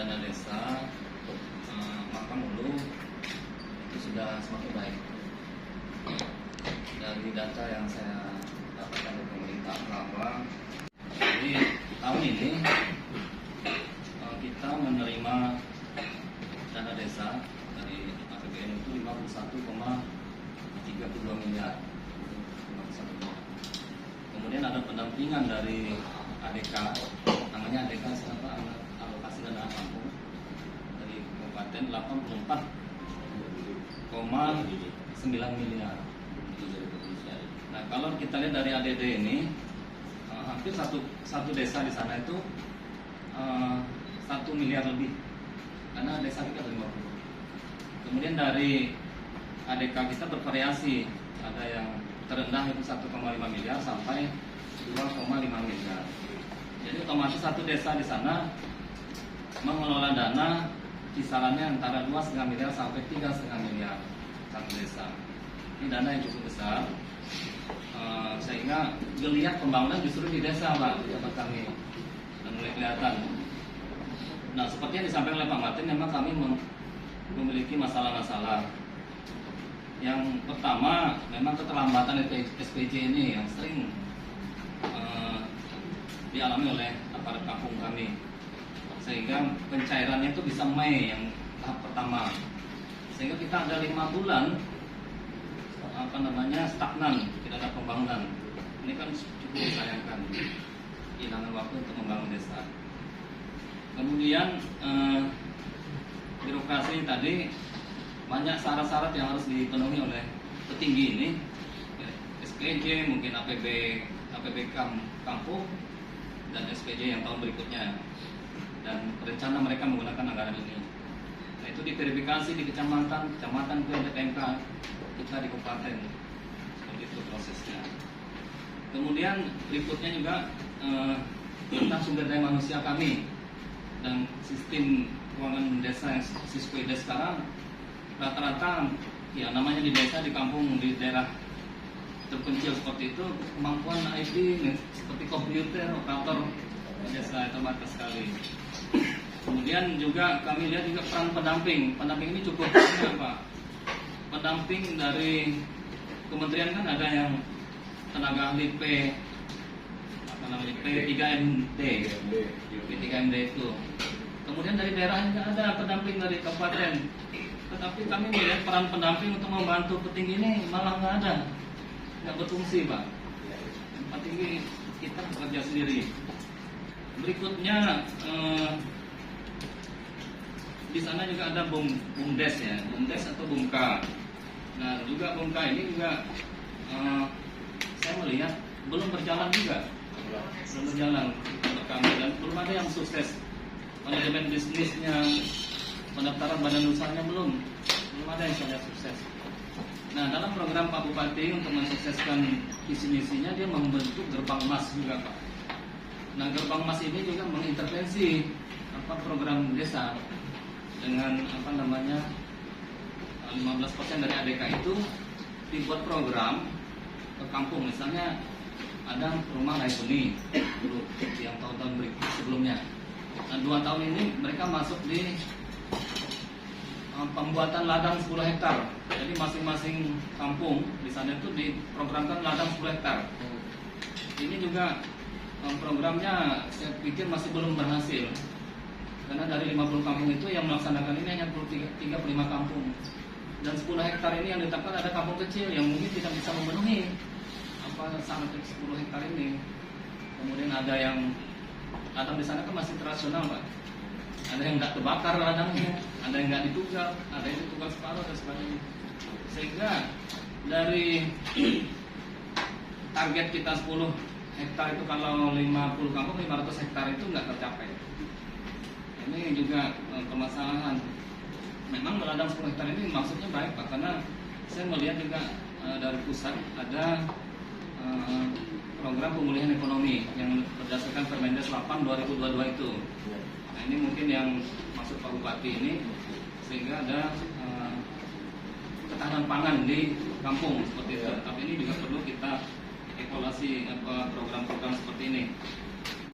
dana desa Makamulu itu sudah semakin baik. Dari data yang saya dapatkan dari pemerintah bahwa di tahun ini kita menerima dana desa dari APBN itu 51,32 miliar. Kemudian ada pendampingan dari ADK, namanya ADK siapa? Alokasi dana kampung dari kabupaten 84,9 miliar. Nah, kalau kita lihat dari ADD ini, hampir satu desa di sana itu 1 miliar lebih, karena desa kita 50. Kemudian dari ADK kita bervariasi, ada yang terendah itu 1,5 miliar sampai 2,5 miliar. Jadi otomatis satu desa di sana mengelola dana kisarannya antara 2,5 miliar sampai 3,5 miliar satu desa. Ini dana yang cukup besar, sehingga geliat pembangunan justru di desa, Pak, di tempat kami, dan mulai kelihatan. Nah, seperti yang disampaikan oleh Pak Martin, memang kami memiliki masalah-masalah. Yang pertama, memang keterlambatan SPJ ini yang sering dialami oleh aparat kampung kami, sehingga pencairannya itu bisa Mei yang tahap pertama, sehingga kita ada 5 bulan stagnan, tidak ada pembangunan. Ini kan cukup disayangkan, kehilangan waktu untuk membangun desa. Kemudian birokrasi tadi, banyak syarat-syarat yang harus dipenuhi oleh petinggi ini, SPJ, mungkin APB kampung, dan SPJ yang tahun berikutnya, dan rencana mereka menggunakan anggaran ini. Nah, itu diverifikasi di kecamatan ke PMK kita di kabupaten, seperti itu prosesnya. Kemudian berikutnya juga tentang sumber daya manusia kami dan sistem keuangan desa yang Siskwede sekarang. Rata-rata ya namanya di desa, di kampung, di daerah terpencil seperti itu, kemampuan IT seperti komputer, operator desa terbatas sekali. Kemudian juga kami lihat juga peran pendamping ini cukup banyak, Pak. Pendamping dari kementerian kan ada yang tenaga ahli P3MD itu. Kemudian dari daerah juga ada pendamping dari kabupaten. Tetapi kami melihat peran pendamping untuk membantu petinggi ini malah nggak berfungsi, Pak. Petinggi kita bekerja sendiri. Berikutnya di sana juga ada BUMDes ya, BUMDes atau BUMKA. Nah, juga BUMKA ini juga saya melihat belum berjalan juga, dan belum ada yang sukses. Manajemen bisnisnya, pendaftaran badan usahanya belum ada yang sangat sukses. Nah, dalam program Pak Bupati untuk mensukseskan visi misinya, dia membentuk gerbang emas juga, Pak. Nah, gerbang emas ini juga mengintervensi program desa dengan 15% dari ADK itu dibuat program ke kampung. Misalnya ada rumah layak huni dulu yang tahun-tahun sebelumnya. Nah, 2 tahun ini mereka masuk di pembuatan ladang 10 hektar. Jadi masing-masing kampung di sana itu diprogramkan ladang 10 hektar. Ini juga programnya saya pikir masih belum berhasil, karena dari 50 kampung itu yang melaksanakan ini hanya 35 kampung, dan 10 hektar ini yang ditetapkan ada kampung kecil yang mungkin tidak bisa memenuhi sampai 10 hektar ini. Kemudian ada yang ladang di sana kan masih tradisional, Pak. Ada yang nggak terbakar ladangnya, ada yang nggak ditugal, ada yang ditugal separuh dan sebagainya. Sehingga dari target kita 10 hektar itu, kalau 50 kampung 500 hektar itu nggak tercapai. Ini juga permasalahan. Memang ladang 10 hektar ini maksudnya baik, Pak, karena saya melihat juga dari pusat ada program pemulihan ekonomi yang berdasarkan Permendes 8 2022 itu. Nah, ini mungkin yang maksud Pak Bupati ini, sehingga ada ketahanan pangan di kampung seperti itu. Tapi ini juga perlu kita evaluasi program-program seperti ini.